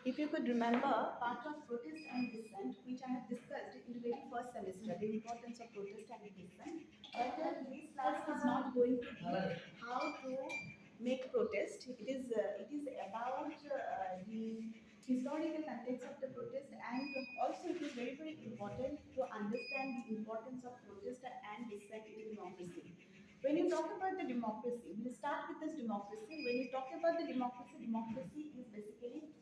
If you could remember, part of protest and dissent, which I have discussed in the very first semester, the importance of protest and dissent, but this class is not going to be how to make protest. It is about the historical context of the protest, and also it is very important to understand the importance of protest and dissent in democracy. When you talk about the democracy, we'll start with this democracy. When you talk about the democracy, democracy is basically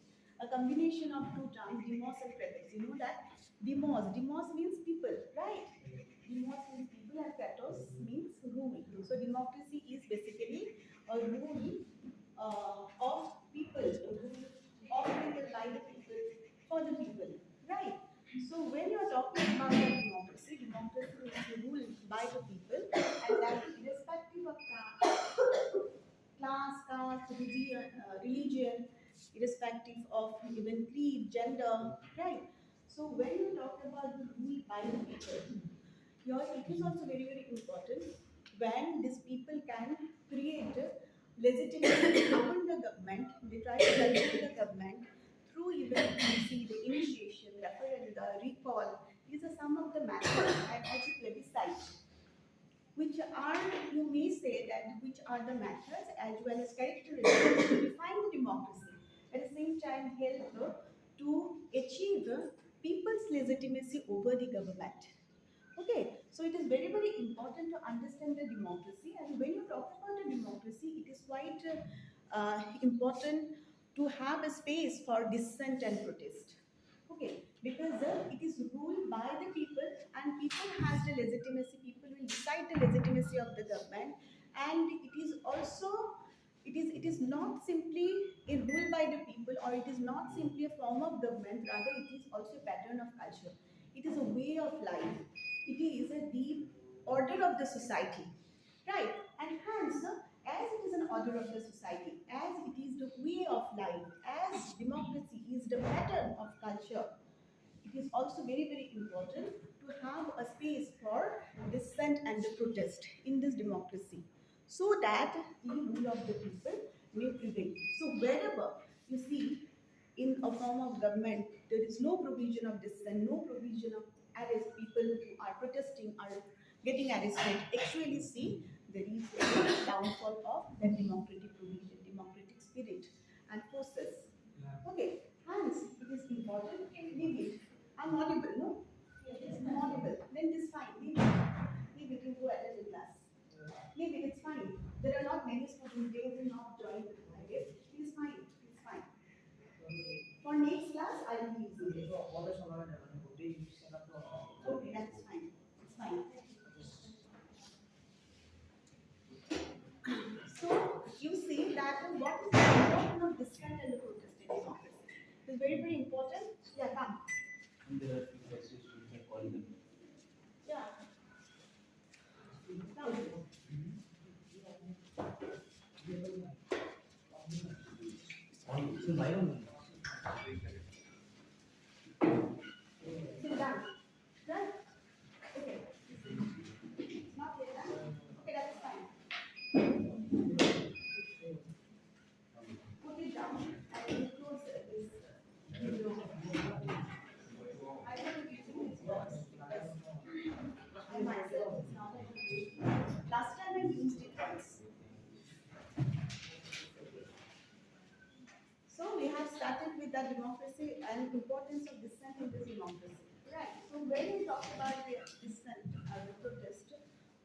a combination of two terms, demos and kratos. You know that? Demos means people, right? Demos means people and kratos means rule. So democracy is basically a rule of people, a rule of people, by the people, for the people, right? So when you are talking about the democracy, democracy is rule by the people, and that is irrespective of class, caste, religion, irrespective of even creed, gender, right? So when you talk about the rule by the people, here it is also very important when these people can create legitimacy upon the government, they try to control the government through even you see the initiation, referenda, recall. These are some of the methods and also plebiscite which are, you may say that, which are the methods as well as characteristics to define the democracy. At the same time, help to achieve people's legitimacy over the government. Okay, so it is very important to understand the democracy, and when you talk about the democracy, it is quite important to have a space for dissent and protest. Okay, because it is ruled by the people, and people has the legitimacy. People will decide the legitimacy of the government, and it is also it is not simply a rule by the people, or it is not simply a form of government. Rather, it is also a pattern of culture. It is a way of life. It is a deep order of the society, right? And hence, as it is an order of the society, as it is the way of life, as democracy is the pattern of culture, it is also very important to have a space for dissent and the protest in this democracy, so that the rule of the people may prevail. So wherever you see in a form of government there is no provision of dissent, no provision of arrest, people who are protesting are getting arrested, actually see there is a downfall of the democratic provision, democratic spirit and process. Okay, hence it is important. Leave it. I'm audible, no? Yes, I'm audible. Then it is fine. Leave it. Leave it. You go attend the class. Leave it. It's fine. There are not many students. They will not join the class. It is fine. It's fine. For next class, I will leave it. Okay, that's fine. It's fine. So you see that what is the importance of dissent and the protest in democracy? It's very important. Yeah, come. And there are few places which are calling them. Yeah. Now, So my own. sit down. Right? Okay. Not yet done. Okay, that's fine. Put it down and you close this window. I will be using this box because I myself is not able to use it. Last time I used it once. So we have started with the democracy and importance of dissent in this democracy. Right. So when we talk about the dissent or the protest,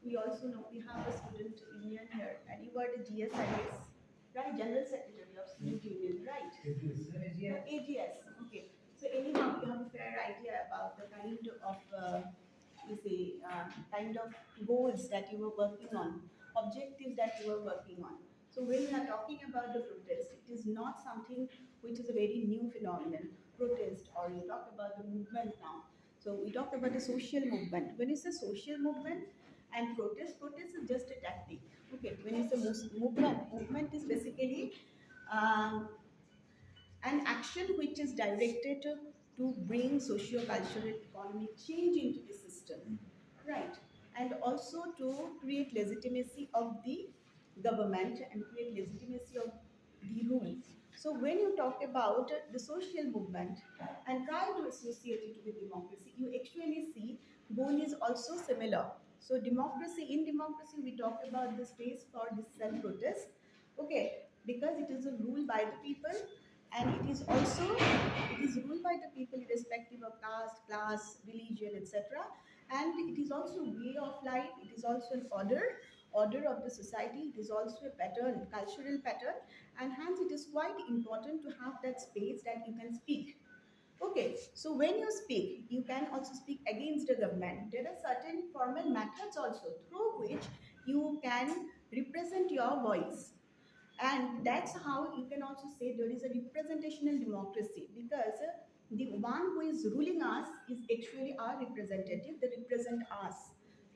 we also know we have a student union here, and you are the GSIS, right? General Secretary of Student Union, right? AGS. Okay. So anyhow, you have a fair idea about the kind of you say kind of goals that you were working on, objectives that you were working on. So when we are talking about the protest, it is not something which is a very new phenomenon. Protest, or you talk about the movement now. So we talk about the social movement. When it's a social movement and protest is just a tactic. Okay, when it's a movement is basically um, an action which is directed to bring socio-cultural economic change into the system, right? And also to create legitimacy of the government and create legitimacy of the rule. So when you talk about the social movement and try to associate it with democracy, you actually see goal is also similar. So in democracy, we talk about the space for dissent protest, okay, because it is a rule by the people, and it is ruled by the people irrespective of caste, class, religion, etc. And it is also a way of life. It is also an order of the society. It is also a pattern, cultural pattern, and hence it is quite important to have that space that you can speak. Okay, so when you speak, you can also speak against the government. There are certain formal methods also through which you can represent your voice, and that's how you can also say there is a representational democracy, because the one who is ruling us is actually our representative, they represent us,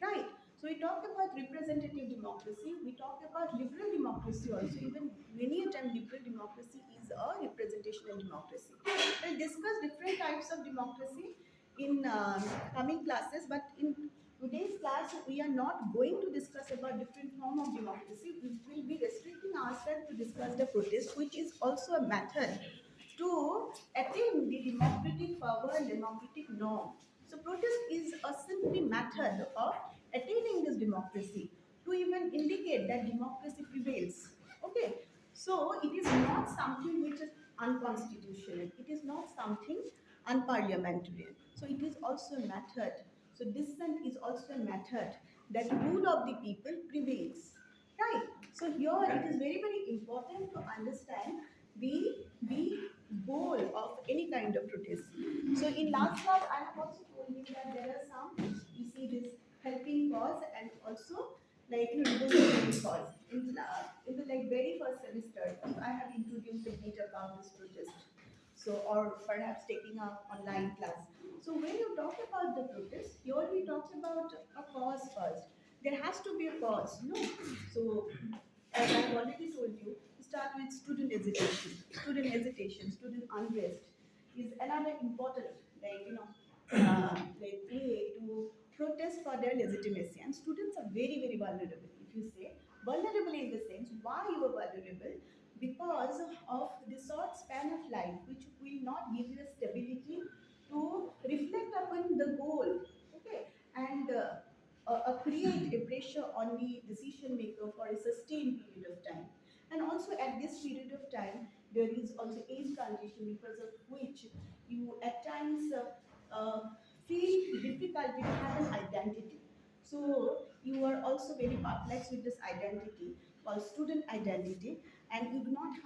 right? So we talk about representative democracy, we talk about liberal democracy also. Even many a time liberal democracy is a representational democracy. We'll discuss different types of democracy in coming classes, but in today's class, we are not going to discuss about different form of democracy. We will be restricting ourselves to discuss the protest, which is also a method to attain the democratic power and democratic norm. So protest is a simply method of attaining this democracy, to even indicate that democracy prevails. Okay, so it is not something which is unconstitutional. It is not something unparliamentary. So it is also a method. So dissent is also a method that rule of the people prevails. Right. So here it is very, very important to understand the goal of any kind of protest. So in last class, I have also told you that there are some, you see this helping cause and also like revolutionary cause. In the like very first semester, if I have introduced a bit about this protest, so or perhaps taking up online class. So when you talk about the protest, here we talk about a cause first. There has to be a cause, no? So as I've already told you, start with student hesitation. Student hesitation, student unrest is another important, like like way to protest for their legitimacy. And students are very, very vulnerable. If you say vulnerable in the sense, why you are vulnerable? Because of the short span of life, which will not give you a stability to reflect upon the goal, okay, and create a pressure on the decision maker for a sustained period of time. And also at this period of time, there is also age transition, because of which you at times feel difficulty to have an identity. So you are also very perplexed with this identity called student identity, and you do not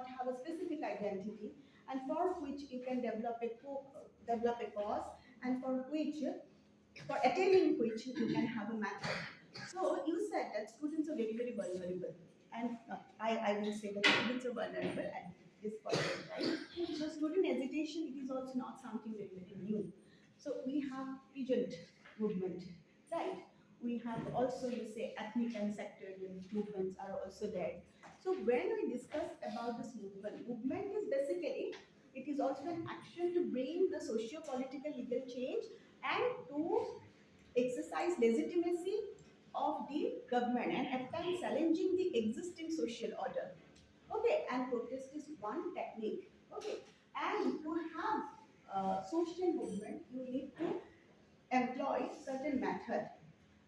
have a specific identity, and for which you can develop a cause, and for attaining which you can have a method. So you said that students are very, very vulnerable, and I will say that students are vulnerable at this point in time. So student hesitation, it is also not something very, very new. So we have peasant movement, right? We have also, you say, ethnic and sectarian movements are also there. So when we discuss about this movement is basically, it is also an action to bring the socio-political legal change and to exercise legitimacy of the government and at times challenging the existing social order. Okay, and protest is one technique. Okay, and to have social movement, you need to employ certain method,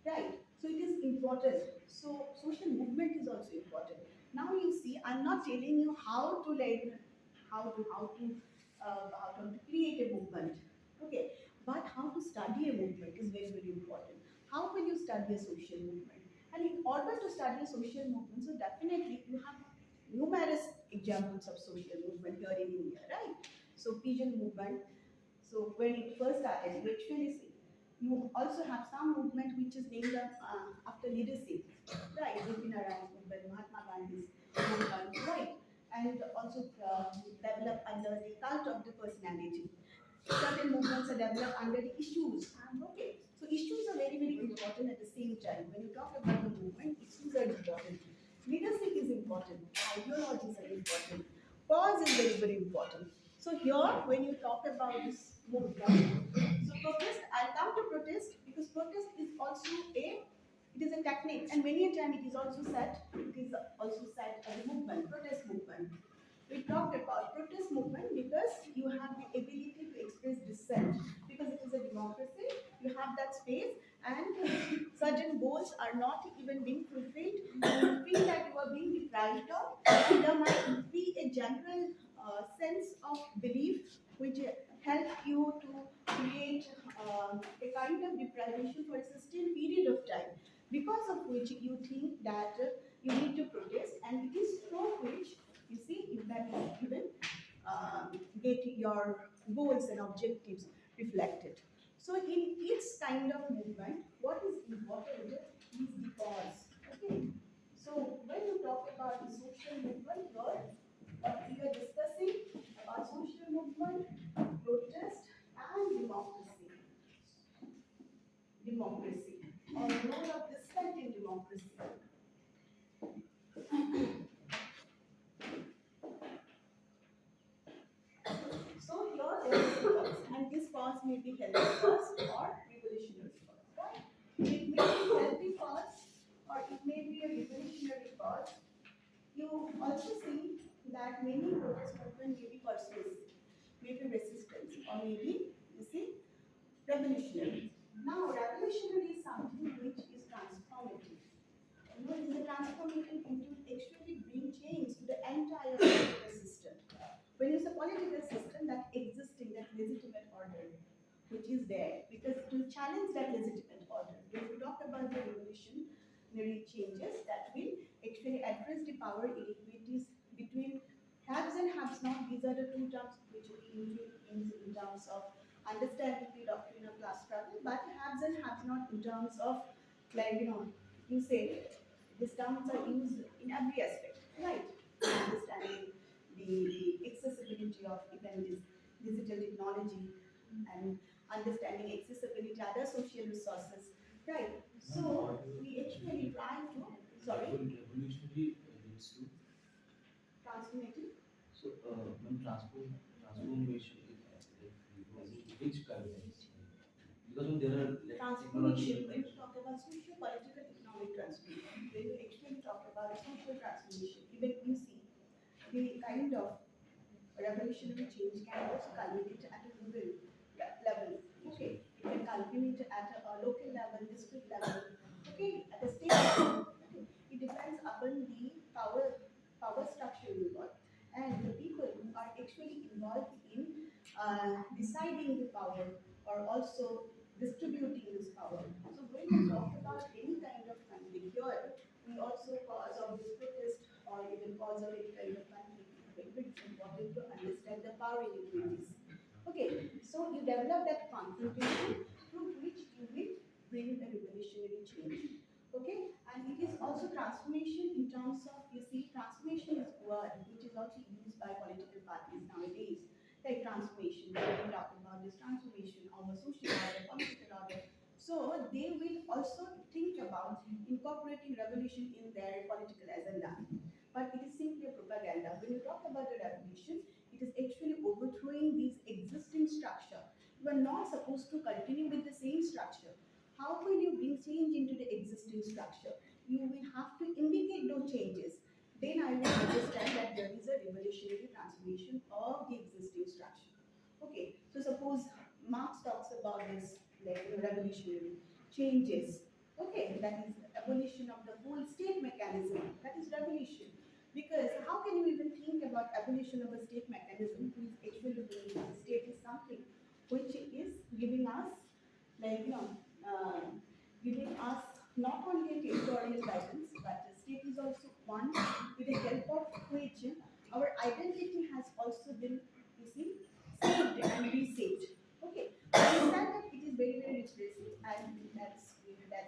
right? So it is important. So social movement is also important. Now you see, I'm not telling you how to like how to create a movement, okay? But how to study a movement is very, very important. How will you study a social movement? And in order to study a social movement, so definitely you have numerous examples of social movement here in India, right? So pigeon movement. So when it first started, you actually see you also have some movement which is named after leadership, right? Bipin Arang movement, Mahatma Gandhi's movement, right? And also developed under the cult of the personality. Certain movements are developed under the issues. Okay, so issues are very, very important at the same time. When you talk about the movement, issues are important. Leadership is important. Ideologies are important. Cause is very, very important. So here, when you talk about this movement, so protest, I'll come to protest because protest is also it is a technique, and many a time it is also said as a movement, protest movement. We talked about protest movement because you have the ability to express dissent. Because it is a democracy, you have that space, and certain goals are not even being fulfilled. You feel that you are being deprived of, and there might be a general sense of belief which help you to create a kind of deprivation for a sustained period of time, because of which you think that you need to protest, and it is through which you see you can even get your goals and objectives reflected. So in each kind of movement, what is important is the cause. Okay. So when you talk about the social movement, here what we are discussing about social movement, protest, and democracy. Democracy, or role of dissent in democracy. So here there is a cause, and this cause may be healthy cause or revolutionary cause, right? It may be healthy cause or it may be a revolutionary cause. You also see that many protest movements may be persuasive, may be resistance, or maybe you see revolutionary. Now, revolutionary is something which is transformative. You know, it is a transformation into actually bring change to the entire political system. When it's a political system that existing, that legitimate order, which is there, because it will challenge that legitimate order. When we talk about the revolutionary changes that will actually address the power inequities between haves and haves not, these are the two terms which we usually use in terms of understanding the doctrine of class struggle, but haves and haves not in terms of, like, you say these terms are used in every aspect, right? Understanding the accessibility of even this digital technology, and understanding accessibility to other social resources, right? So we actually try to, sorry, Revolutionary leads to. transformative. So when transformation is like which kind of things? Because when there are like Transformation, when technological. you talk about social, political, economic transformation, when you actually talk about social transformation, even you see the kind of revolutionary change can also culminate at a rural level. Okay, it can culminate at a local level, district level. Okay, at the state level. Okay, it depends upon the power structure involved, and the people who are actually involved in deciding the power or also distributing this power. So when we talk about any kind of conflict here, we also cause of this protest or even cause of any kind of conflict. It's important to understand the power inequities. Okay, so you develop that confrontation through which you will bring the revolutionary change. Okay, and it is also transformation in terms of, you see, transformation is a word which is also used by political parties nowadays. Like transformation, we are talking about this transformation of a social order, political order. So they will also think about incorporating revolution in their political agenda, but it is simply a propaganda. When you talk about the revolution, it is actually overthrowing this existing structure. You are not supposed to continue with the same structure. How will you bring change into the existing structure? You will have to indicate those changes. Then I will understand that there is a revolutionary transformation of the existing structure. Okay, so suppose Marx talks about this, like, revolutionary changes. Okay, that is abolition of the whole state mechanism. That is revolution. Because how can you even think about abolition of a state mechanism who is actually doing the state is something which is giving us, like, giving us not only a territorial guidance, but the state is also one with the help of which our identity has also been, you see, saved and reshaped. Okay, so understand that it is very, very repressive, and that's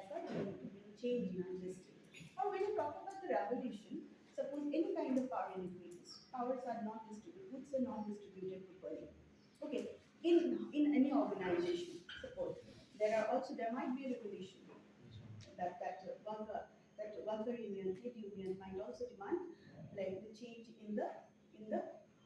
why we change in our history. Or when you talk about the revolution, suppose any kind of power inequities, powers are not distributed, goods are not distributed properly. Okay, in any organization, suppose there might be a revolution that worker union, trade union might also demand, like, the change in the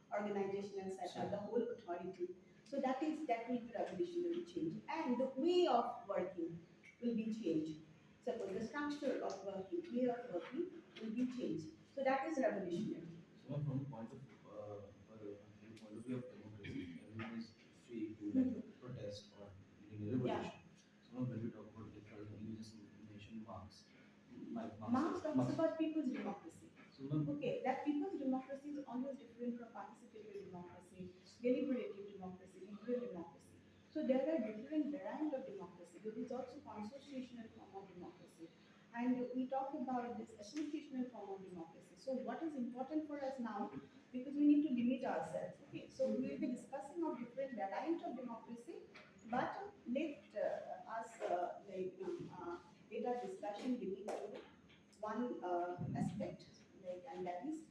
organizational setup, the whole authority. So that will be revolutionary change, and the way of working will be changed. Suppose the structure of working, way of working will be changed. So that is revolutionary. So from the point of protest or leading a Yeah. revolution. So when we talk about different, you just mentioned Marx. Marx talks about people's democracy. So ma'am, Okay, that people's democracy is almost different from participatory democracy, deliberative democracy, liberal democracy. So there are different variants of democracy. There is also consociational form of democracy. And we talk about this associational form of democracy. So what is important for us now, because we need to limit ourselves. Okay, so we will be discussing of different variants of democracy, but let us let our discussion limit to one aspect, like, and that is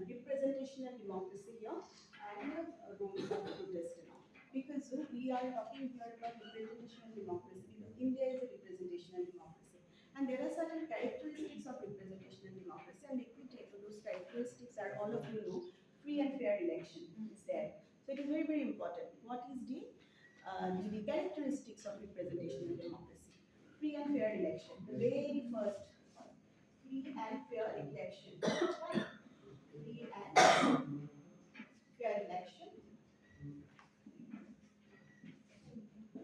representational democracy here and role of protest and all. Because we are talking here about representational democracy because India is a representational democracy. And there are certain characteristics of representational democracy, and let me take those characteristics are all of you know, free and fair election is there. So it is very, very important. What is the characteristics of representational democracy? Free and fair election. The very first, free and fair election. Right? Free and fair election.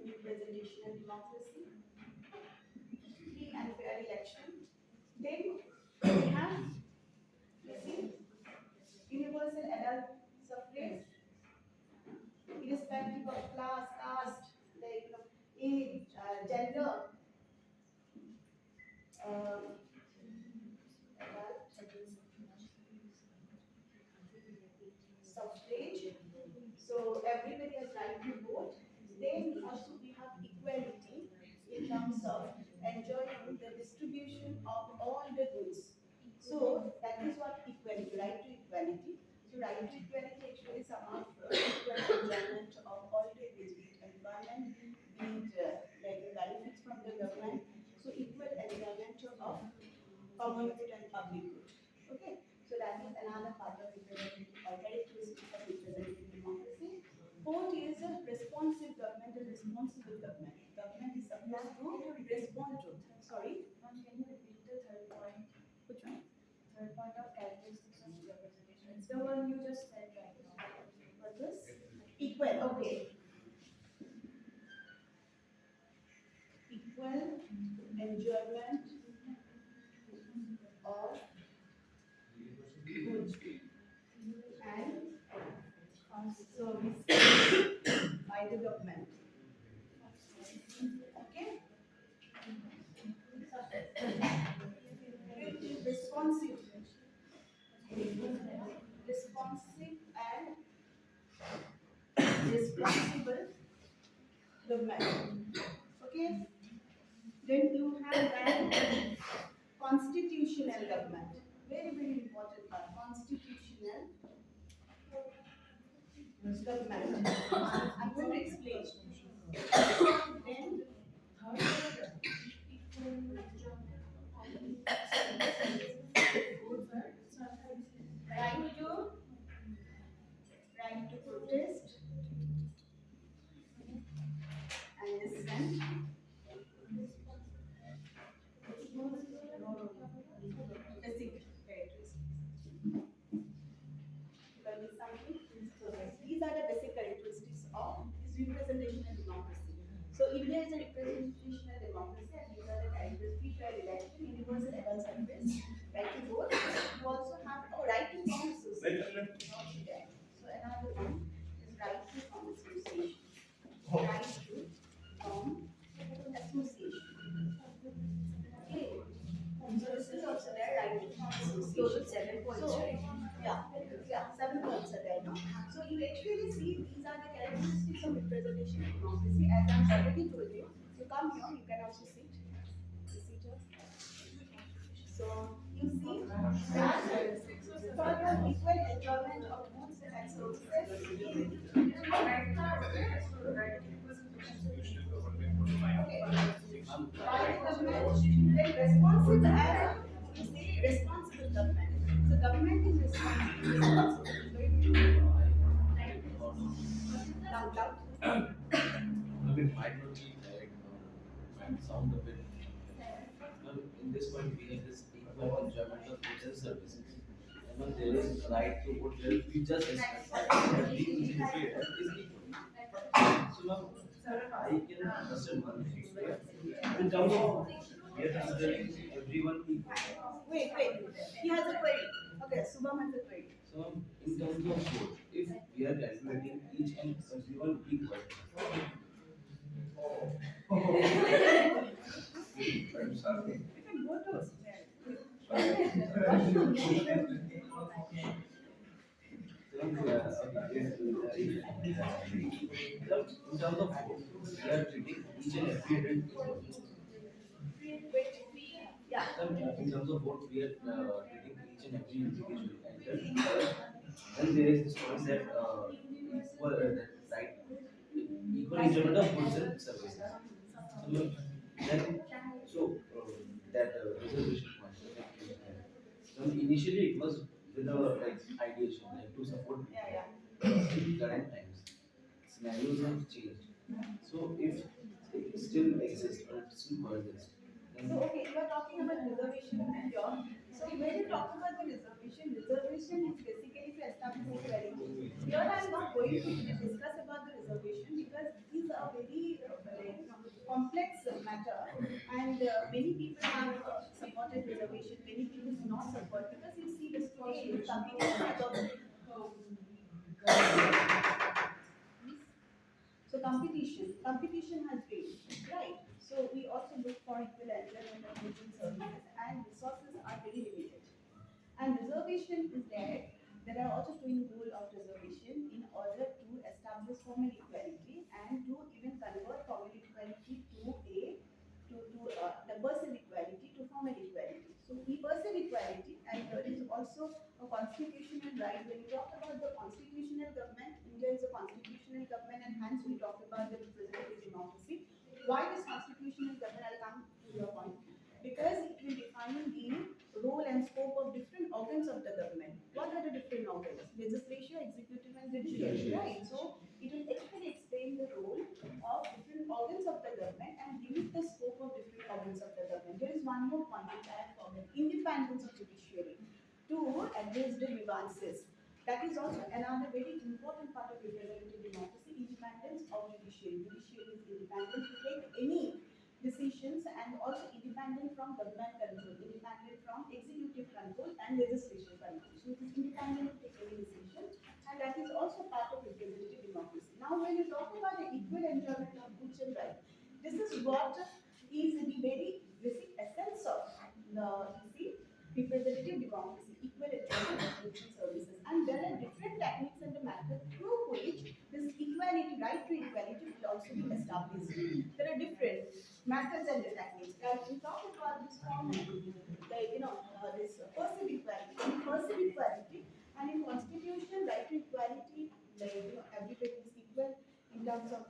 Representational democracy. Free and fair election. Then we have, you see, universal adult suffrage, irrespective of class, caste, like age, gender, adult suffrage. So everybody has right to vote. Then also we have equality in terms of enjoying the distribution of all the goods. So that is what equality, right to equality. So right to equality actually sum up equal enjoyment of all the goods, be it employment, be it like the benefits from the government. So equal enjoyment of common good and public good. Okay, so that is another part of representative characteristic of representative democracy. Fourth is a responsive government and responsible government. Government is supposed to respond to. Sorry, Can you repeat the third point? which one? Third point of characteristics of representation. It's the one you just said right now. What was equal? Okay, equal enjoyment of goods and service by the government. Okay. Responsive, responsive and responsible government. Okay. Then you have that constitutional government. Very, very important part. Constitutional government. I'm going to explain. Then right to protest and dissent. Basic characteristics. Learning something. So these are the basic characteristics of this representational democracy. So India is a representational democracy, and these are the characteristics: free, fair election, universal adult suffrage, right to vote. You also have right to form association. Okay. So another one is right to form association. Right to form association. Okay. So this is also there, right to form association. Total 7 points, So, right? yeah, 7 points are there, no? So you actually see these are the characteristics of representation of democracy. As I've already told you, you come here, you can also sit. You sit here. So you see that for your equal enjoyment of goods and services. Okay. By government, then responsible and you say responsible government. So government is responsible. Loud. it might not be direct or might sound a bit. Well, in this point, we have this equal enjoyment of goods and services. And when there is right to vote, there we just expect that we is equal. So now I can understand one thing. Yeah. In terms of we are considering everyone equal. Wait. He has a query. Okay, Subham has a query. So in terms of vote, if we are calculating each and everyone equal, I'm sorry. You can go to In terms of vote, we are treating each and every adult equally. Yeah. In terms of vote, we are treating each and every individual. And then there is this point that equal that right equal enjoyment of goods and services. So then that reservation point. So initially it was with a like ideation like to support Yeah. in current times. Scenarios have changed. So if it still exists or it still persists, then So okay, you are talking about reservation here. So when you talk about the reservation is basically to establish equality. Here I am not going to discuss about the reservation because it is a very complex matter, and many people have supported reservation, many people do not support because you see the situation coming so competition has been right. So we also look for equal employment of goods and services, and resources are very limited. And reservation is there. There are also twin goal of reservation in order to establish formal equality and to even convert formal equality to the person equality to formal equality. So we person equality, and there is also a constitutional right. When you talk about the constitutional government, India is a constitutional government, and hence we talk about the representative democracy. Why this constitutional government? I'll come to your point because it will define the role and scope of different organs of the government. What are the different organs? Legislature, executive, and judiciary, right? So it will actually explain the role of different organs of the government and limit the scope of different organs of the government. There is one more point which I have forgotten: independence of judiciary to address the grievances. That is also another very important part of representative democracy: independence of judiciary. Judiciary is independent to take any decisions and also independent from government control, independent from executive control and legislative control. So it is independent to take any decision, and that is also part of representative democracy. Now, when you talk about the equal enjoyment of goods and rights, this is what is the very basic essence of the representative democracy, equal enjoyment of goods and services. And there are different techniques and the methods through which this equality, right to equality, will also be established. There are different methods and the techniques. Like we talk about this form, this person equality, and in constitution, right to equality, everybody is equal in terms of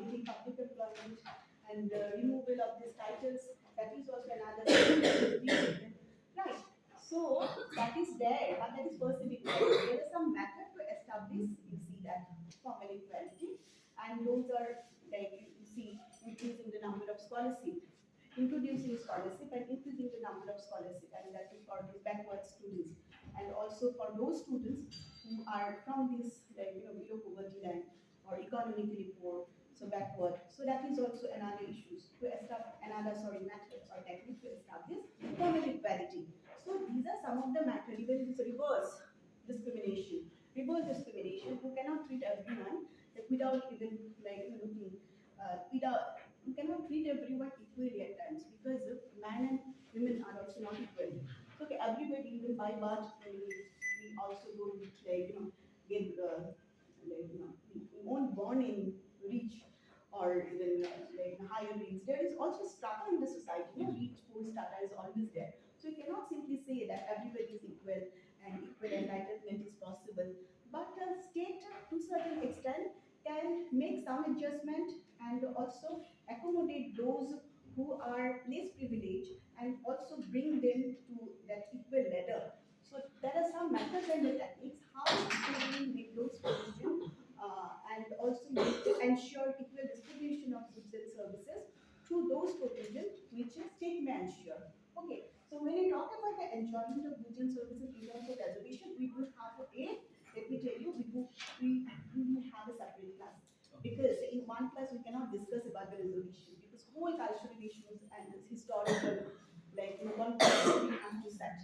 getting public employment and removal of these titles. That is also another right. So that is there, but that is person equality. There is some method to establish, you see that formal equality, and those are like you see increasing the number of scholarship, introducing scholarship and increasing the number of scholarship, and that is for the backward students, and also for those students who are from this below poverty line or economically poor, so backward. So that is also another issue to establish another method or technique to establish formal equality. So these are some of the methods. Even this discrimination, reverse discrimination, who cannot treat everyone without even looking without you cannot treat everyone equally at times because men and women are also not equal. So okay, everybody even by birth we also don't get we won't born in rich or even higher rates. There is also strata in the society. Rich poor strata is always there. So you cannot simply say that everybody is equal and equal entitlement is possible. But state to certain extent can make some adjustment and also accommodate those who are less privileged and also bring them to that equal ladder. So there are some methods and the techniques how to make those provisions and also ensure equal distribution of goods and services through those provisions which a state may ensure. Okay, so when you talk about the enjoyment of goods and services in terms of reservation, we do have let me tell you, we do have a separate class. because in one class we cannot discuss about the resolution because whole cultural issues and this historical context we have to set.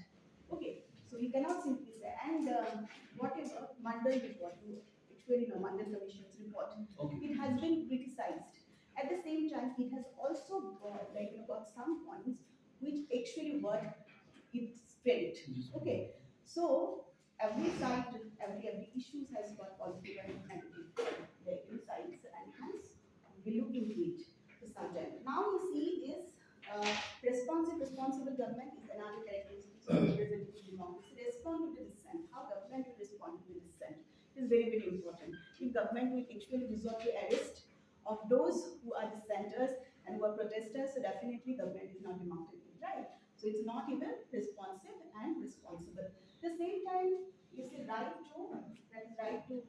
Okay, so you cannot simply say and whatever Mandal report, you actually know Mandal Commission's report, Okay. it has been criticized. At the same time, it has also got some points which actually worth its credit. Okay, so every side, every issues has got positive and negative sides, and hence we look into it to some time. Now we see is responsible government is another characteristic of representative democracy. Respond to the dissent. How government will respond to the dissent is very very important. If government will actually resort to arrest of those who are dissenters and who are protesters, so definitely government is not democratic, right? So it's not even responsive and responsible. At the same time, you see right to, that is right to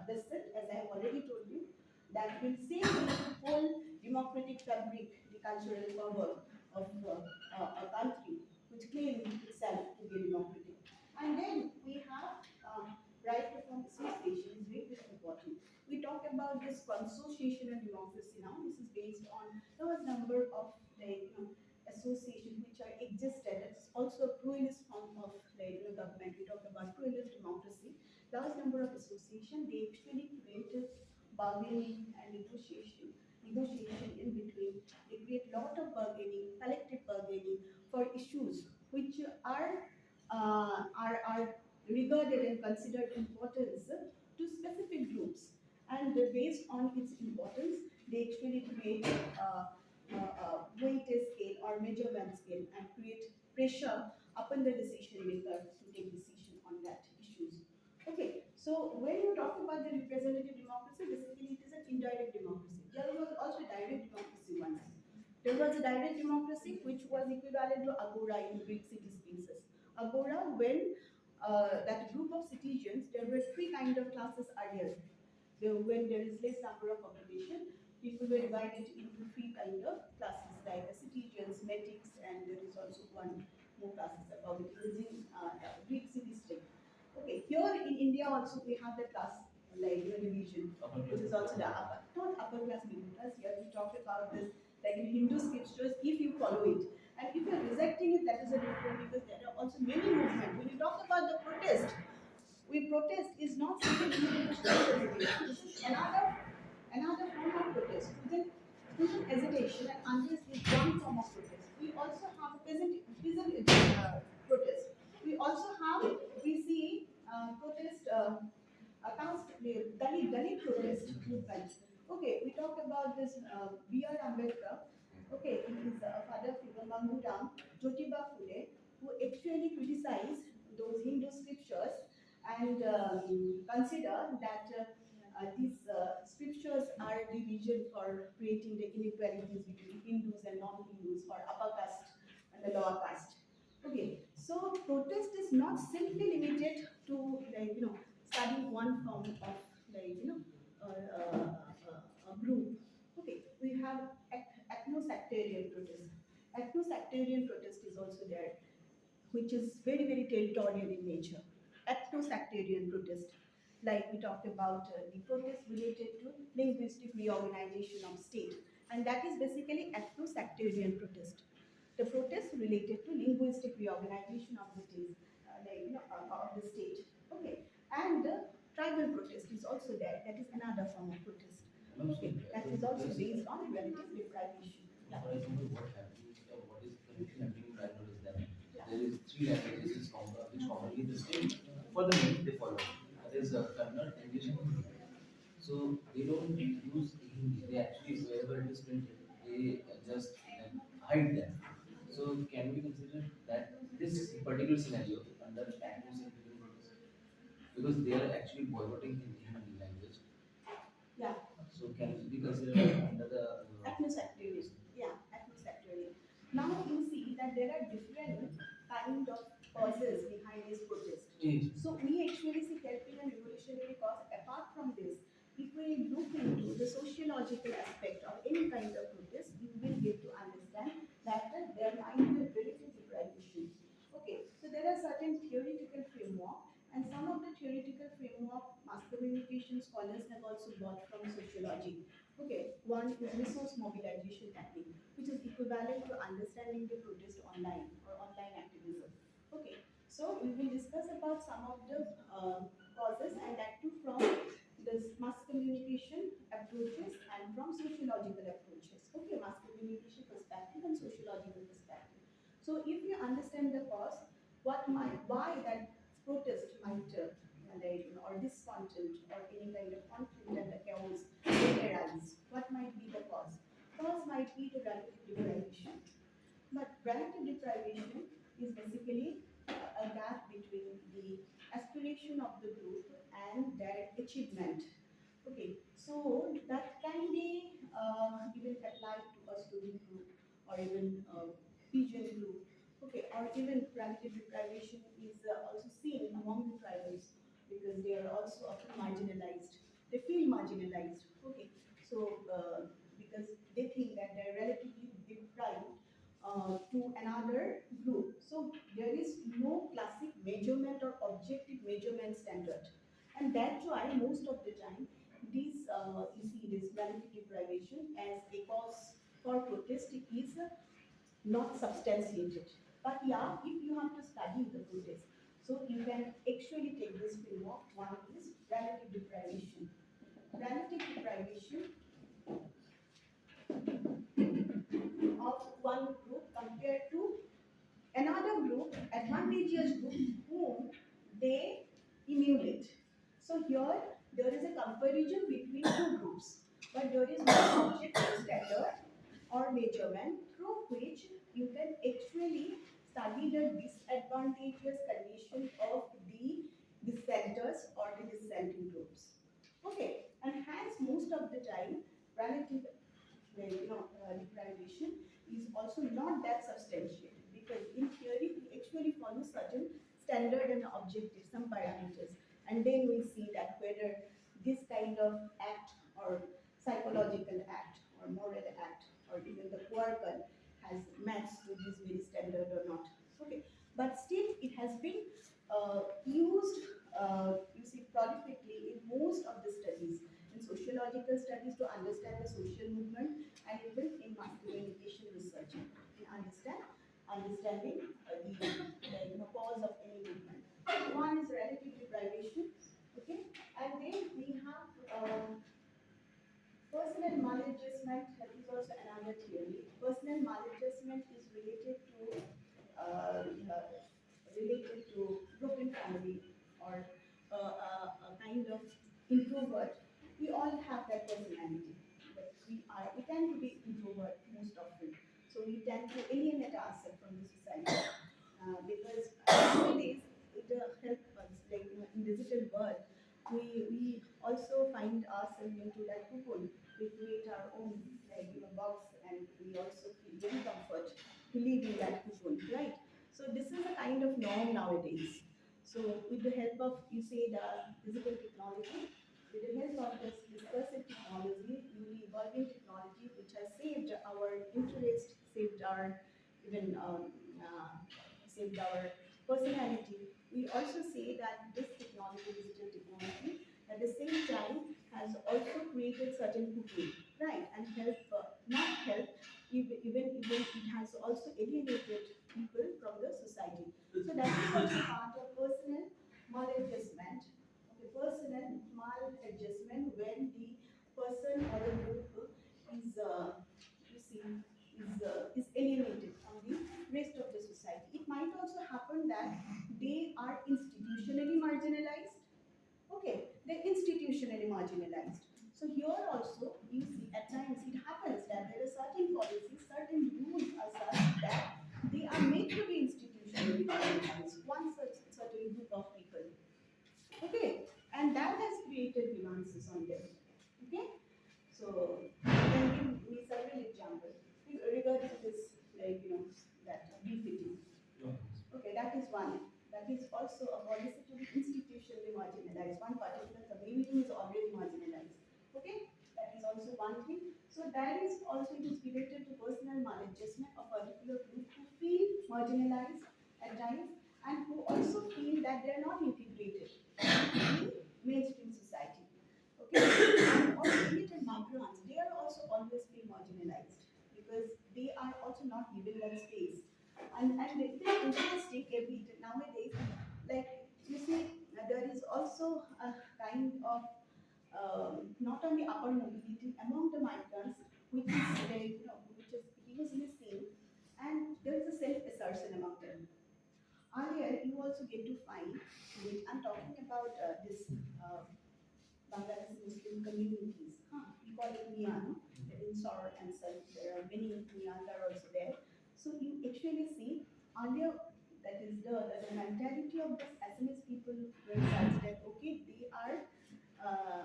dissent, as I have already told you, that will save the whole democratic fabric, the cultural power of a country which claims itself to be democratic. And then we have right to form association is very, very important. We talk about this consociational democracy now. This is based on large number of associations which are existed. It's also a pluralist form of government. We talk about pluralist democracy. Large number of association they actually created bargaining and negotiation in between. They create lot of bargaining, collective bargaining for issues which are regarded and considered importance to specific groups, and based on its importance, they actually create weighted scale or measurement scale and create pressure upon the decision maker to take decision on that issues. Okay, so when you talk about the representative democracy, basically it is an indirect democracy. There was also direct democracy once. There was a direct democracy which was equivalent to agora in Greek city spaces. Agora, when that group of citizens, there were three kind of classes earlier. When there is less number of population, people were divided into three kind of classes, like citizens, metics, and there is also one more classes about it. It is in Greek city state. Okay, here in India also we have the class division, which is also the upper, not upper class, middle class. Here we talk about this like in Hindu scriptures, if you follow it, and if you are rejecting it, that is a different because there are also many movements. When you talk about the protest, we protest is not simply limited to protest. This is another form of protest. Student hesitation and unrest is one form of protest. We also have a peasant protest. We also have, we see protest, Dalit protest movement. Okay, we talk about this B.R. Ambedkar. Okay, his father figure Manguram, Jyotiba Phule, who actually criticized those Hindu scriptures and consider that these scriptures are the reason for creating the inequalities between Hindus and non-Hindus, or upper caste and the lower caste. Okay, so protest is not simply limited to studying one form of a group. Okay, we have ethno-sectarian protest. Ethno-sectarian protest is also there, which is very, very territorial in nature. Ethno-sectarian protest, like we talked about the protest related to linguistic reorganization of state, and that is basically ethno-sectarian protest. The protest related to linguistic reorganization of the state, of the state. Okay, and tribal protest is also there. That is another form of protest. Okay, that is also based on relative deprivation. Yeah. But I don't know what happened, what is the connection happening right now is that there is three languages which commonly the same for the name they follow. That is Kannada, English, and Hindi. So they don't use Hindi. They actually wherever it is printed, they just hide them. So can we consider that this particular scenario under ethnic protest because they are actually boycotting in Hindi language. Yeah. So can it be considered under the Ethno-sectarian. Yeah, ethno-sectarian. Now you see that there are different kind of causes behind this protest. Yes. So we actually see helping and revolutionary cause. Apart from this, if we look into the sociological aspect of any kind of protest, you will get to understand that there might be a relative deprivation. Okay, so there are certain theoretical framework, and some of the theoretical framework mass communication scholars scholars have also got from sociology. Okay, one is resource mobilization technique, which is equivalent to understanding the protest online or online activism. Okay, so we will discuss about some of the causes, and that too from this mass communication approaches and from sociological approaches. Okay, mass communication perspective and sociological perspective. So if you understand the cause, why that protest might or discontent or any kind of conflict and the chaos may arise. What might be the cause? Cause might be the relative deprivation. But relative deprivation is basically a gap between the aspiration of the group and their achievement. Okay, so that can be even applied to a student group or even pigeon group. Okay, or even relative deprivation is also seen among the tribals because they are also often marginalized. They feel marginalized. Okay, so because they think that they're relatively deprived to another group. So there is no classic measurement or objective measurement standard. And that's why most of the time these you see this relative deprivation as a cause for protest is not substantiated. But yeah, if you have to study the protest, so you can actually take this framework. One is relative deprivation. Relative deprivation of one group compared to another group, advantageous group, whom they emulate. So here there is a comparison between two groups, but there is no objective standard or measurement through which you can actually study the disadvantageous condition of the dissenters or the dissenting groups. Okay, and hence most of the time relative deprivation is also not that substantiated because in theory we actually follow certain standard and objective, some parameters, and then we see that whether this kind of act or psychological act or moral act or even the quarrel has matched to this very standard or not. Okay, but still it has been used, you see, prolifically in most of the studies, in sociological studies to understand the social movement, and even in mass communication research in understanding the cause of any movement. One is relative deprivation, okay, and then we have personal maladjustment. That is also another theory. Personal maladjustment is uh, uh, related to broken family or a kind of introvert. We all have that personality, but we tend to be introvert most often. So we tend to alienate ourselves from the society because nowadays it helps us, like in digital world, we also find ourselves into that cocoon. We create our own box, and we also feel very comfort to live in that cocoon, right? So this is a kind of norm nowadays. So with the help of, you say, the physical technology, with the help of this discursive technology, newly evolving technology, which has saved our interest, saved our even saved our personality, we also say that this technology, digital technology, at the same time has also created certain cooking, right, and help, not help, even it has also alienated people from the society. So that is also part of personal maladjustment. Okay, personal maladjustment when the person or the group is, you see, is alienated from the rest of the society. It might also happen that they are institutionally marginalized. Okay, they're institutionally marginalized. So here also you see at times it happens that there are certain policies, certain rules are such that they are made to be institutionally marginalized. One such certain group of people. Okay, and that has created grievances on them. Okay, so you can give me several examples regarding this, that befitting. Okay, that is one. That is also a policy to be institutionally marginalized. One particular community is already marginalized. Okay, that is also one thing. So that is also, it is related to personal maladjustment of a particular group who feel marginalized at times and who also feel that they are not integrated in mainstream society. Okay, always feel marginalized because they are also not given that space. And it is interesting every nowadays, like you see, there is also a kind of not only upper mobility among the migrants, which is which was missing, and there is a self-assertion among them. Earlier, you also get to find, which I'm talking about this Bangladeshi Muslim communities. Huh? We call it Mian, in Sor and Sal. There are many Mians are also there. So you actually see earlier that is the mentality of the Assamese people were such that okay uh,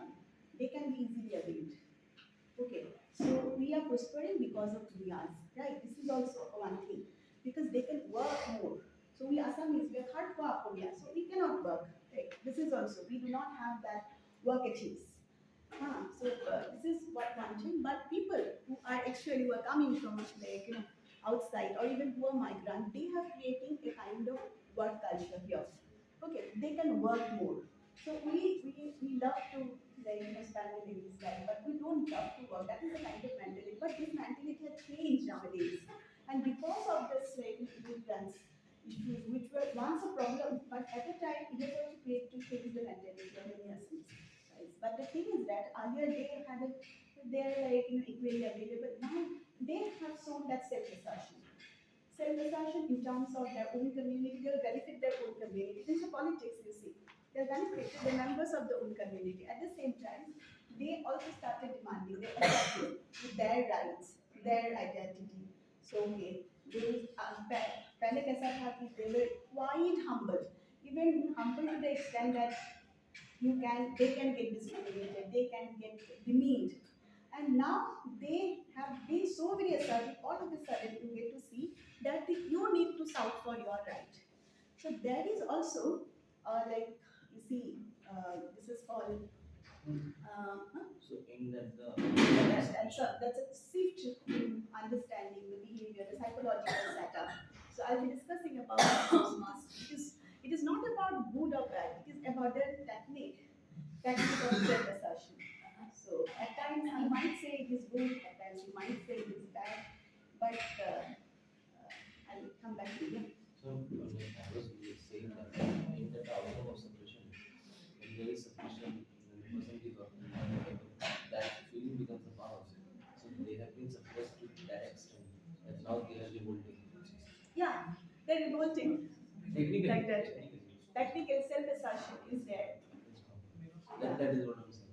they can be easily availed. Okay, so we are prospering because of Mians, right? This is also one thing because they can work more. So we Assamese, we are hardcore Aporia, so we cannot work. Right? This is also, we do not have that work ethics. This is what one thing. But people who are actually who are coming from like outside or even who are migrant, they have creating a kind of work culture here. Okay, they can work more. So we love to spend the ladies' life, but we don't love to work. That is a kind of mentality. But this mentality has changed nowadays, and because of this immigrants issues, which were once a problem, but at the time it has also created to change the mentality of many Muslims. Right? But the thing is that earlier they had a, they're equally available. Now they have shown that self-assertion. Self-assertion in terms of their own community, they'll benefit their own community. This is politics, you see. They'll benefit the members of the own community. At the same time, they also started demanding their assertion with their rights, their identity. So, okay, those पहले कैसा था कि they were quite humble, even humble to the extent that they can get discriminated, they can get demeaned. And now they have been so very assertive, all of a sudden you get to see that you need to shout for your right. So there is also, you see, this is called, huh? So in that That's a shift in understanding the behavior, the psychological setup. So I'll be discussing about it is not about good or bad, it is about the technique of self-assertion. So at times you might say it is good, at times you might say it is bad, but I'll come back to you. So, I was saying that in the outcome of suppression, when there is suppression, when the person is working, that feeling becomes the power. So they have been suppressed to that extent that now they are revolting. Yeah, they're revolting. Technically, Like that. technically. Technical self-assertion is there. That is what I'm saying.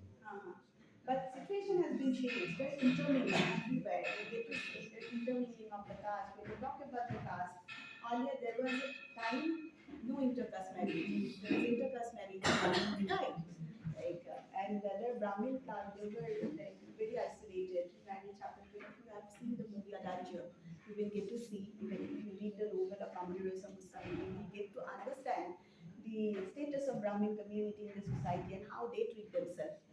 But situation has been changed. There's intermingling everywhere. You get to see there's intermingling of the caste. When you talk about the caste, earlier there was a time no intercaste marriage. There was intercaste marriage, right? And the Brahmin class, they were like very isolated. Marriage happened. If you have seen the movie Adagio, you will get to see. Even if you read the novel of Amadureza Musami, you will get to understand the status of Brahmin community in the society and how they treat themselves.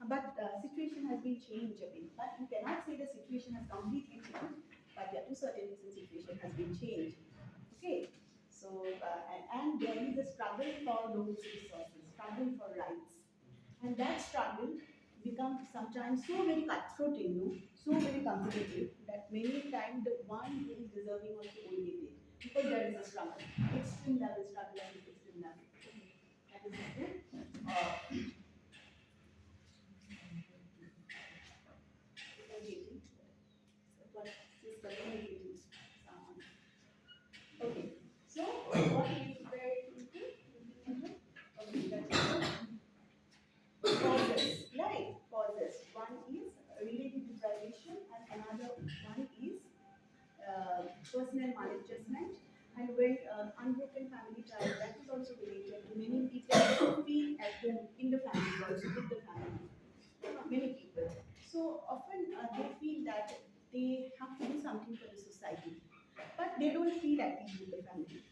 But situation has been changed a bit. But you cannot say the situation has completely changed. But yeah, to certain extent, situation has been changed. Okay. So and there is a struggle for those resources, struggle for rights, and that struggle becomes sometimes so very cutthroat, so very competitive that many times the one who is deserving also won't get it because there is a struggle, extreme level struggle and extreme level. Okay. That is it. Okay, so what we were thinking, okay, that's causes, right? Causes. One is related deprivation, and another one is personal maladjustment. And when unbroken family ties, that is also related to many people who feel at home in the family, also with the family. Many people. So often they feel that they have to do something for the society, but they don't feel at ease with the family.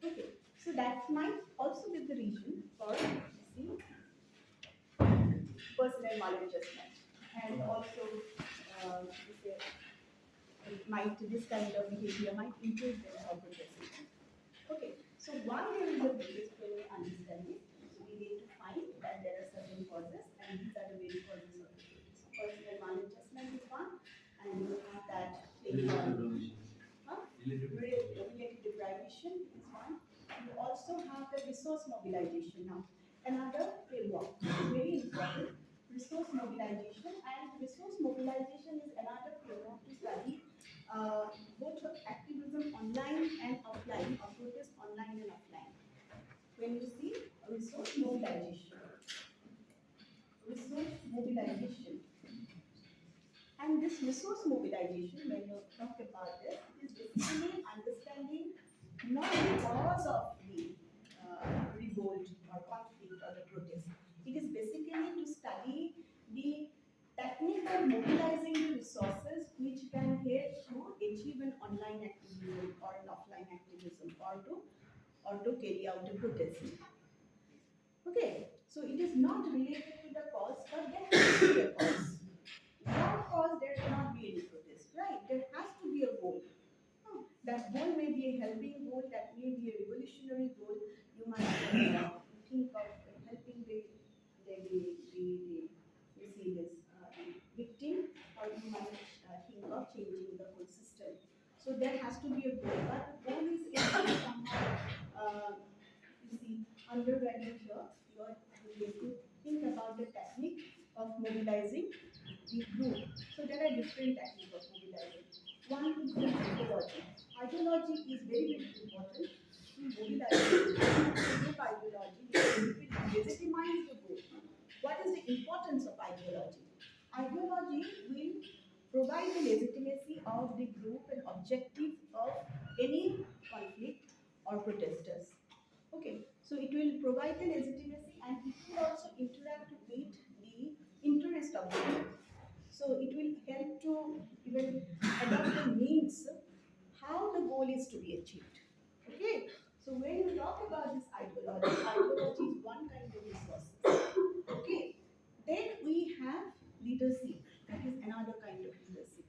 Okay, so that might also be the reason for see personal maladjustment, and also this, this kind of behavior might improve their self-perception. Okay, so why there is a basis when we understand it? So we need to find that there are certain causes, and these are the main causes of the personal maladjustment is one. Related provision. Huh? Related Related deprivation is one. You also have the resource mobilization now. Another framework, very important, resource mobilization. And resource mobilization is another framework to study both activism online and offline, or protest online and offline. When you see resource mobilization, and this resource mobilization, when you talk about this, is basically understanding not the cause of the revolt or conflict or the protest. It is basically to study the technical mobilizing the resources which can help to achieve an online activism or an offline activism, or to carry out a protest. Okay, so it is not related to the cause, but there has to be a cause. Without cause, there cannot be any protest, right? There has to be a goal. That goal may be a helping goal, that may be a revolutionary goal. You might think of helping you see this victim, or you might think of changing the whole system. So there has to be a goal, but the goal is somehow, you see, undervalued here. You are going to think about the technique of mobilizing the group. So there are different techniques of mobilizing. One is the ideology. Ideology is very, very important to mobilize the group ideology, because it will legitimize the group. What is the importance of ideology? Ideology will provide the legitimacy of the group and objective of any conflict or protesters. Okay, so it will provide the legitimacy, and it will also interact with the interest of the group. So it will help to even adopt the means how the goal is to be achieved. Okay, so when you talk about this ideology, ideology is one kind of resource. Okay, then we have leadership. That is another kind of leadership.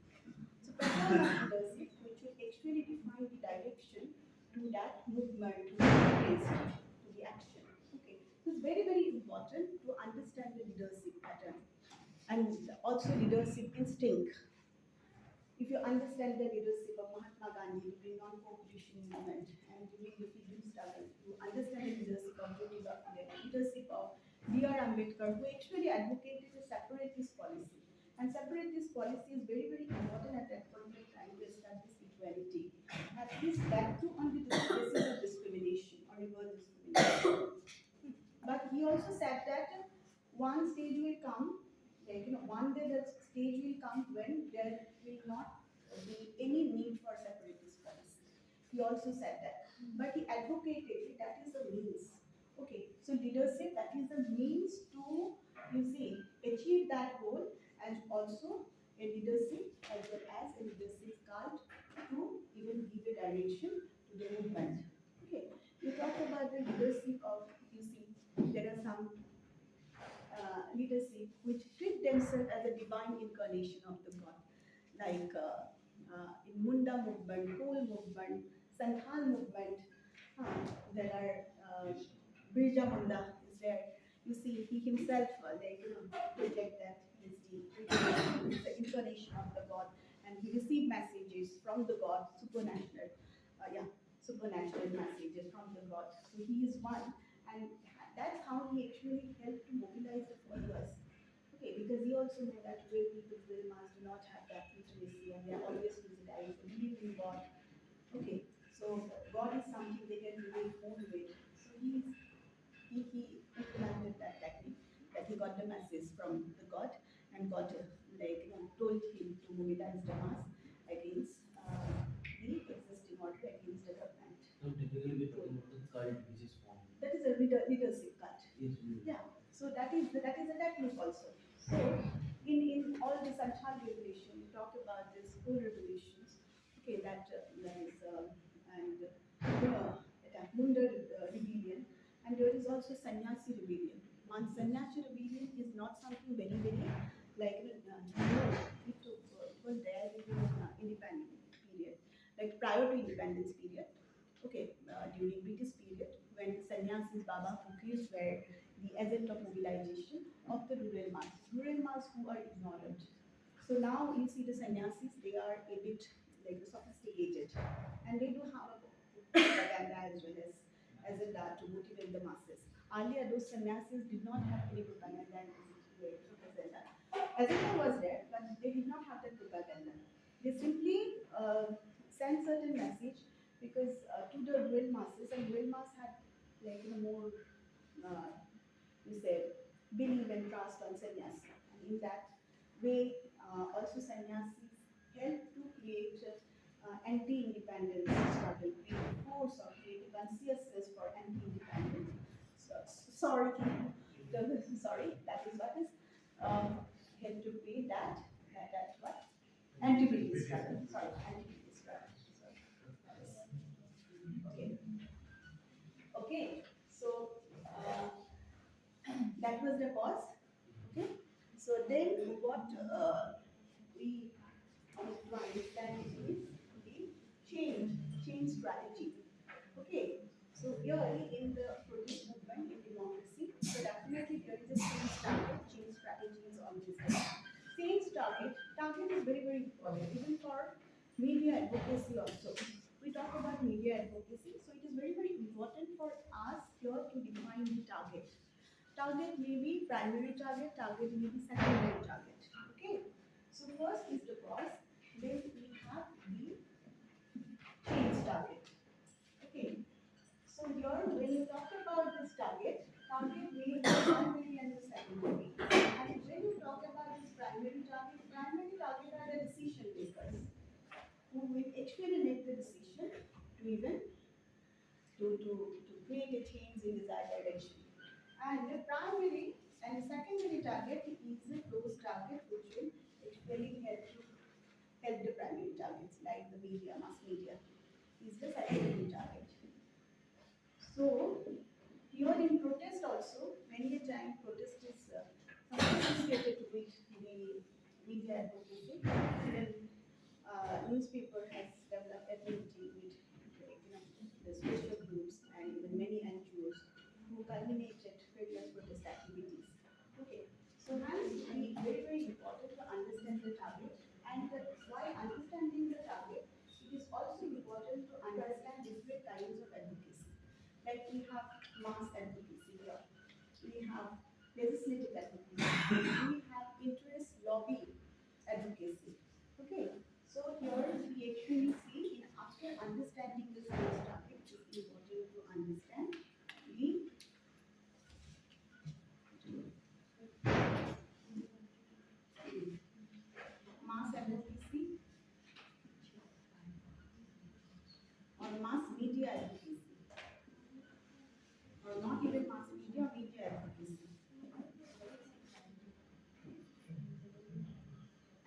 So pattern of leadership, which will actually define the direction to that movement, to the place, to the action. Okay, so it's very, very important to understand the leadership pattern, and also leadership instinct. If you understand the leadership of Mahatma Gandhi during non-cooperation movement and during the freedom struggle, you understand the leadership of Jyotiba Phule, leadership of B.R. Ambedkar, who actually advocated a separatist policy. And separatist policy is very, very important at that point of time to establish equality. At least that too on the basis of discrimination or reverse discrimination. But he also said that one stage will come, like, one day the stage will come when there will not be any need for separatist policy. He also said that. But he advocated that is the means. Okay, so leadership, that is the means to, you see, achieve that goal, and also a leadership as well as a leadership card to even give a direction to the movement. Okay, you talk about the leadership of, you see, there are some leadership which treat themselves as a divine incarnation of the God, like in Munda movement, Kool movement, Santhal movement. There are Birja Munda is there. You see, he himself, project that he's the incarnation of the God, and he received messages from the God, supernatural, supernatural messages from the God. So he is one, and that's how he actually helped to mobilize the followers. Okay, because he also knew that real people, real mass do not have that intimacy, and they are always physicalized, they believe in God. Okay, so God is something they can relate more with. So he implemented that technique, that he got the message from the God, and God told him to mobilize the mass against the existing order, against the government. So typically we're talking about the cult which is formed. That is a leadership cult. Yes. Yeah. So that is a technique also. So in all the Santhal revolution, we talk about this four revolutions. Okay, that is and that Munda rebellion, and there is also Sannyasi rebellion. One Sannyasi rebellion is not something very, very like it was there during independence period, like prior to independence period. Okay, during British period, when sannyasis, Baba Fukirs were the agent of mobilization of the rural mass who are ignorant. So now you see the sannyasis, they are a bit like sophisticated, and they do have a propaganda as well as a dart to motivate the masses. Earlier, those sannyasis did not have any propaganda and propaganda. Agenda was there, but they did not have that propaganda. They simply sent certain message because to the real masses, and real mass had like more you say believe and trust on sannyasi. And in that way, also sannyasis help to create anti-independence struggle, create force or create a consciousness for anti-independence. Sorry, sorry, that is what is help to create that what anti-British struggle. Sorry, anti-British struggle. Sorry. Okay. Okay. So that was the cause. Okay. So then what we need to understand is the change strategy. Okay. So here in the protest movement in democracy, so definitely there is a change strategies on this side. Target is very important even for media advocacy also. We talk about media advocacy, so it is very important for us here to define the target. Target may be primary target may be secondary target. Okay. So first is the cause, then we have the change target. Okay. So here when you talk about this target may be primary and the secondary. And when you talk about this primary target are the decision makers who will actually make the decision to even to create a change in desired direction. And the primary and secondary target is those targets which will actually help the primary targets like the media, mass media, is the secondary target. So here in protest also, many a time protest is associated with the media advocacy. Even newspaper has developed affinity with the social groups and even many NGOs who culminated various protest activities. Okay, so hence we very important to understand the target, and while understanding the target, it is also important to understand different kinds of advocacy. Like we have mass advocacy here, we have legislative advocacy, we have interest lobby advocacy. Okay, so here we actually see in after understanding the sales target, it is important to understand the mass advocacy or mass media advocacy, or not even mass media, media advocacy.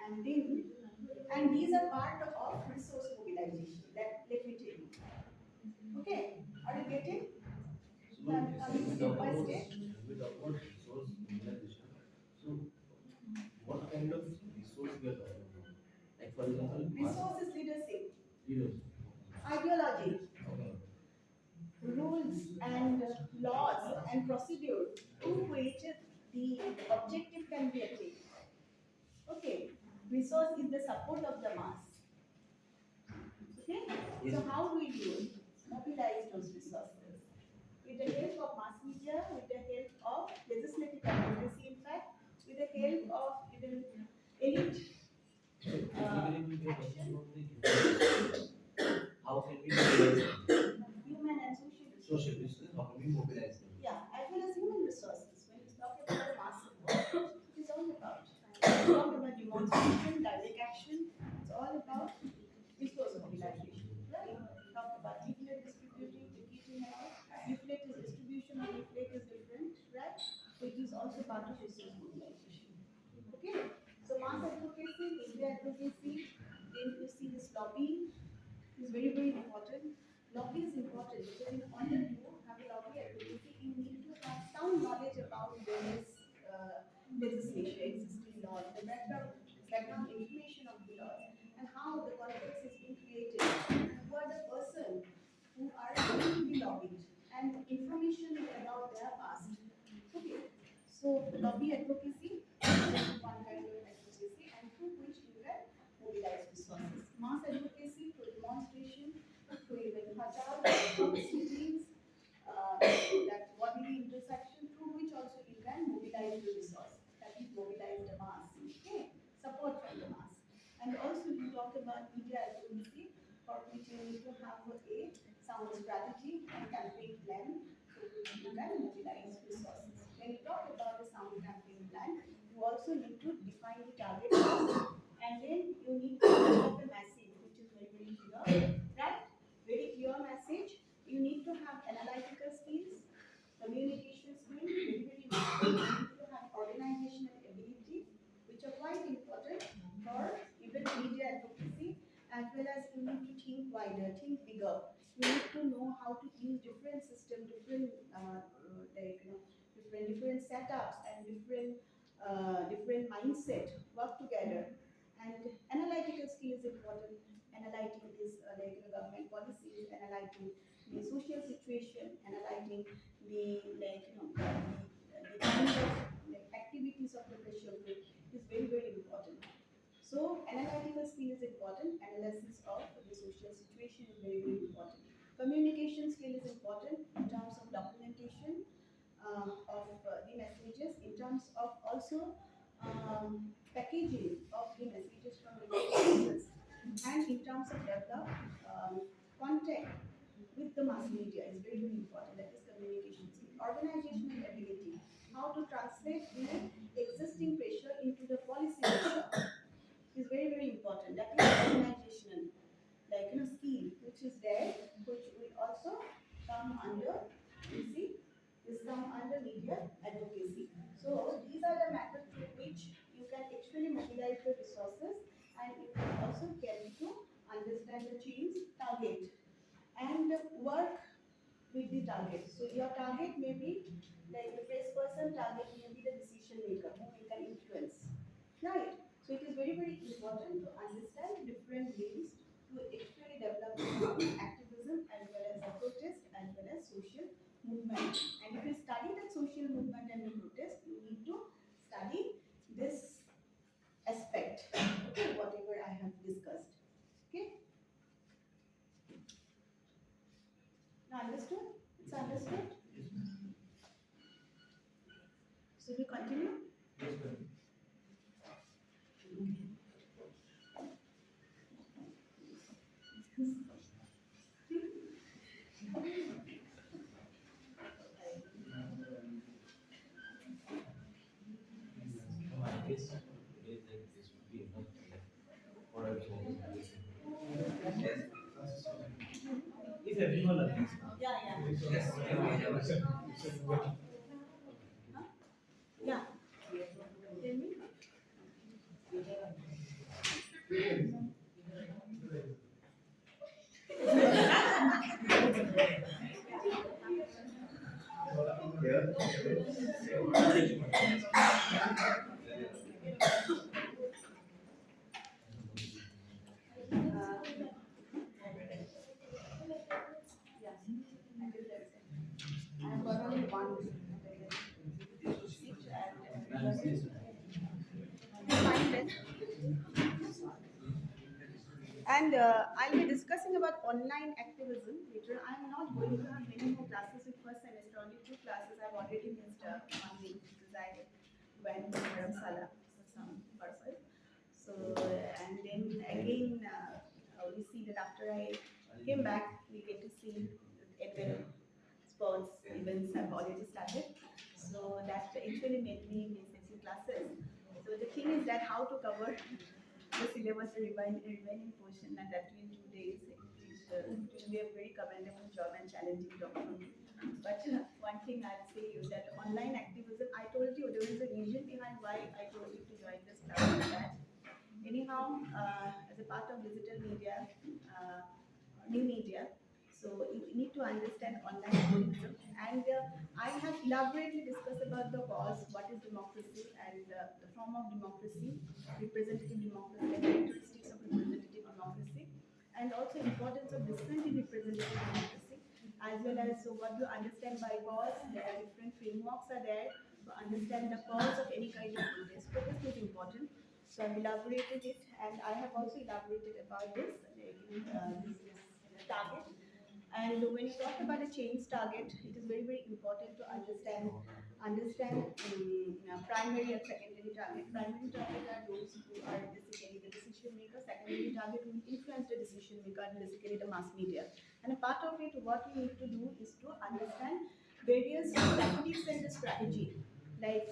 And then, and these are part of resource mobilization. Let me tell you. Okay, are you getting? So when Coming we step talk by about step. resource mobilization, so what kind of resource we are talking about? Like for example, Resource is leadership, leaders. ideology, Okay. rules and laws and procedure through which the objective can be achieved. Okay, resource is the support of the mass. Okay, so how we do mobilize those resources? With the help of mass media, with the help of legislative advocacy, in fact, with the help of even elite Basically, we are talking about the how can we mobilize them? human and social resources. Social business, how can we mobilize them? Yeah, as well as human resources. When you talk about the massive work, it is all about. When you talk about demonstration, direct action, it's all about resource mobilization. Right? Talk about leaflet distributing, ticketing and all. Leaflet is distribution and leaflet is different, right? So it is also part of resource mobilization. Okay? So mass advocacy, media advocacy, then you see this lobbying is very important. Lobby is important because in order to have a lobby advocacy, you need to have some knowledge about various legislation, existing laws, the background information of the laws, and how the context is being created, and who are the person who are going to be lobbied, and information about their past. Okay, so lobby advocacy is one kind of advocacy, and through which you can mobilize resources. Mass advocacy media advocacy, for which you need to have a sound strategy and campaign plan through which you can mobilize resources. When you talk about the sound campaign plan, you also need to define the target and then you need to develop a message which is very, very clear, right? Very clear message. You need to have analytical skills, communication skills, very, very important. You need to have organizational ability, which are quite important for even media advocacy, as well as you need to think wider, think bigger. You need to know how to use different system, different different setups and different mindset work together. And analytical skill is important. Analyzing is government policies, analyzing the social situation, analyzing the kind of activities of the pressure group is very, very important. So analytical skill is important. Analysis of the social situation is very, very important. Communication skill is important in terms of documentation of the messages, in terms of also packaging of the messages from the sources, and in terms of develop contact with the mass media is very, very important. That is communication skill. Organizational ability, how to translate the existing pressure into the policy pressure is very, very important. That is organizational, skill, which is there, which will also come under, you see, this come under media advocacy. So these are the methods through which you can actually mobilize the resources and you can also get to understand the change target and work with the target. So your target may be like the press person, target may be the decision maker whom you can influence. Right. So it is very, very important to understand different ways to actually develop activism as well as a protest as well as social movement. And if you study that social movement and the protest, you need to study this aspect. Okay, whatever I have discussed. Okay. Now understood? It's understood? So we continue? I guess today like this would be enough for our children. If everyone agrees. Yeah, yeah. Yes. Huh? Yeah. Tell me. Yes. I have got only one seat and fine then. And I'll be discussing about online activism later. I'm not going to have many more classes with first semester, only 2 classes. I've already missed 1 week because I went to Dharamsala for some purpose. So, and then again, we see that after I came back, we get to see advent sports events have already started. So that actually made me miss a few classes. So the thing is that how to cover the syllabus remaining portion and that in 2 days. It will be a very commendable job and challenging job for me. But one thing I'll say is that online activism, I told you there is a reason behind why I told you to join this class like that. Anyhow, as a part of digital media, new media, so you need to understand online activism. And I have elaborately discussed about the cause, what is democracy, and the form of democracy, representative democracy, the characteristics of representative democracy, and also importance of dissent in representative democracy, as well as so what you understand by cause. There are different frameworks are there to understand the cause of any kind of protest. Protest is important. So I've elaborated it, and I have also elaborated about this, this target. And when you talk about a change target, it is very, very important to understand understand primary and secondary target. Primary target are those who are basically the decision maker. Secondary target will influence the decision maker and basically the mass media. And a part of it, what we need to do is to understand various tactics and the strategy like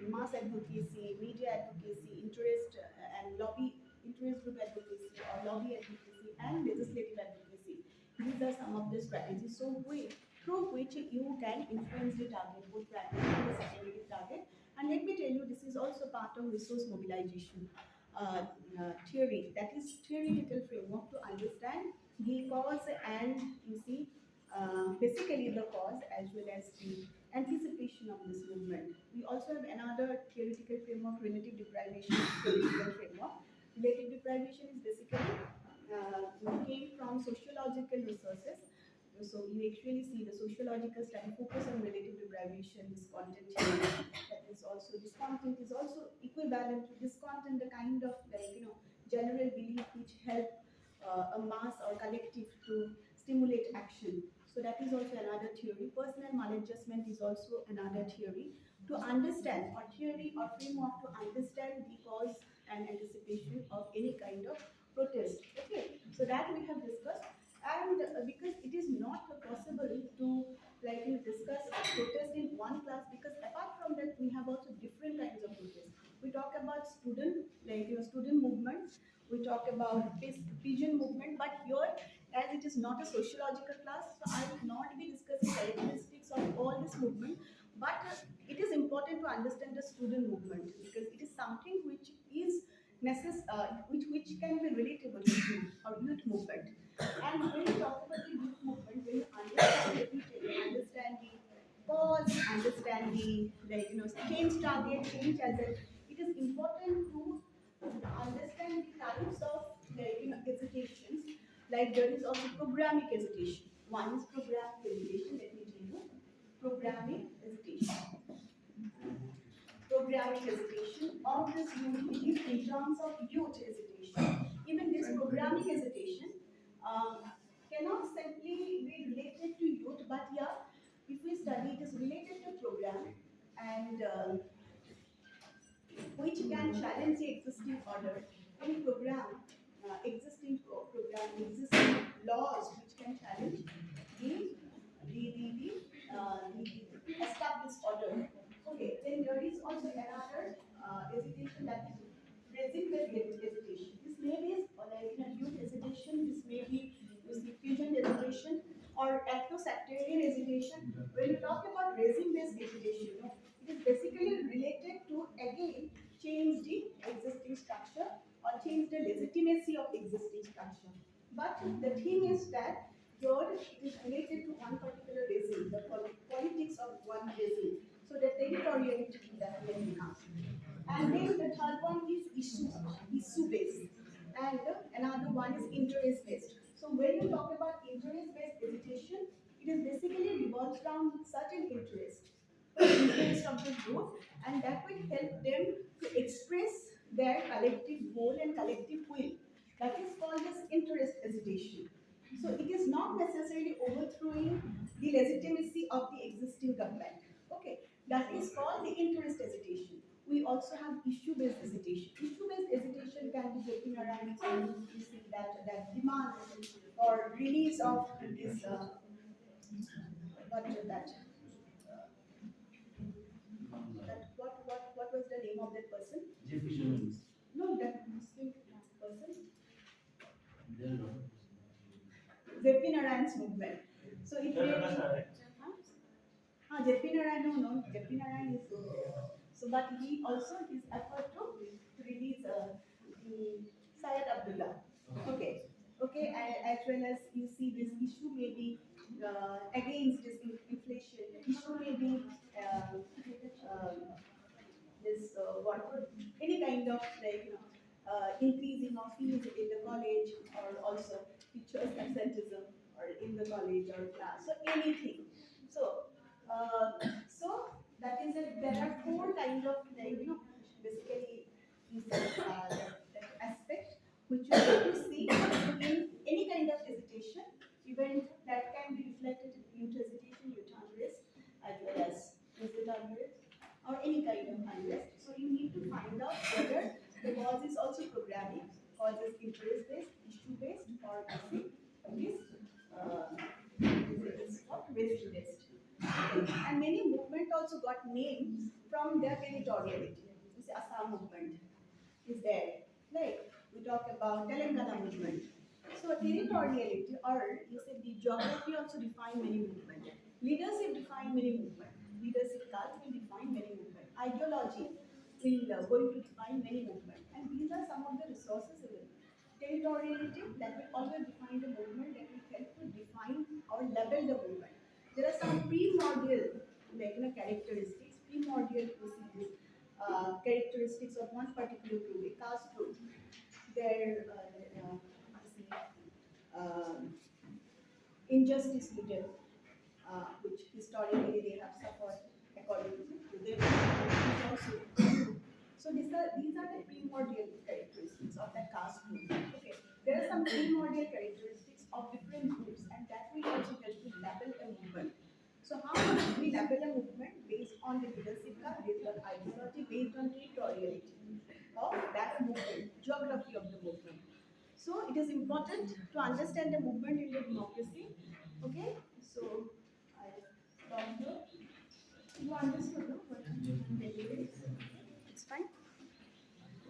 mass advocacy, media advocacy, interest and lobby, interest group advocacy or lobby advocacy and legislative advocacy. These are some of the strategies. So through which you can influence the target, both primary and the secondary target. And let me tell you, this is also part of resource mobilization theory. That is theoretical framework to understand the cause and you see basically the cause as well as the anticipation of this movement. We also have another theoretical framework, relative deprivation theoretical framework. Relative deprivation is basically came from sociological resources. So you actually see the sociological study focus on relative deprivation, discontent theory. That is also discontent is also equivalent to discontent, the kind of general belief which help a mass or collective to stimulate action. So that is also another theory. Personal maladjustment is also another theory to understand or theory or framework to understand the cause and anticipation of any kind of protest. Okay, so that we have discussed, and because it is not possible to discuss protest in one class, because apart from that we have also different kinds of protest. We talk about student student movement, we talk about pigeon movement, but here as it is not a sociological class, so I will not be discussing characteristics of all this movement, but it is important to understand the student movement because it is something which is which can be relatable to youth or youth movement. And when you talk about the youth movement, when you understand the detail, you understand the cause, understand the change target, change agent, it is important to understand the types of hesitations. Like there is also programmatic hesitation. One is programmatic hesitation. Let me tell you, programmatic hesitation. Programmatic hesitation, or this usually is in terms of youth hesitation. Even this programmatic hesitation cannot simply be related to youth, but yeah, if we study, it is related to program and which can challenge the existing order. Any program, existing laws which can challenge the established order. Okay, then there is also another hesitation, that is resistance hesitation. This may be youth hesitation, this may be fusion hesitation or ethno-sectarian hesitation. When you talk about regime-based hesitation, it is basically related to again change the existing structure or change the legitimacy of existing structure. But the thing is that here it is related to one particular regime, the politics of one regime. So the territoriality definitely comes. And then the third one is issue based, and another one is interest based. So when you talk about interest based hesitation, it is basically revolves around certain interest of the group, and that will help them to express their collective goal and collective will. That is called as interest hesitation. So it is not necessarily overthrowing the legitimacy of the existing government. Okay, that is called the interest hesitation. We also have issue-based hesitation. Issue-based hesitation can be getting around you see that demand or release of this what is that what was the name of that person? Jeff Fisherman. No, that Muslim person. There no. Zepi Narayan's movement. So it may be. Jeppy Narayan, no, Jeppy Narayan is so, but he also his effort to release Syed Abdullah. Okay, okay, as well as you see this issue may be against this inflation. Issue may be this what any kind of increasing of fees in the college or also teachers absenteeism or in the college or class. So anything. So so that is there are four kind of basically you see, that aspect which you have to see in any kind of hesitation event that can be reflected in youth hesitation, youth unrest, as well as is it unrest interest-based, issue-based, or is what risk-based. And many movement also got names from their territoriality. You see, Assam movement is there. Like we talk about Telangana movement. So territoriality, or you say the geography also define many movement. Leadership define many movement. Leadership cult will define many movement. Ideology will going to define many movement. And these are some of the resources available. Territoriality that will always define the movement, that will help to define or label the movement. There are some primordial characteristics, primordial procedures, characteristics of one particular group, a caste group. Their injustice hidden, which historically they have suffered according to their also. So these are the primordial characteristics of that caste group. Okay, there are some primordial characteristics of different groups, and that will also help to label a movement. So how do we label a movement based on the leadership, based on ideology, based on territoriality of that movement, geography of the movement. So it is important to understand the movement in the democracy. Okay, so I stop here. You understood no? What movement is?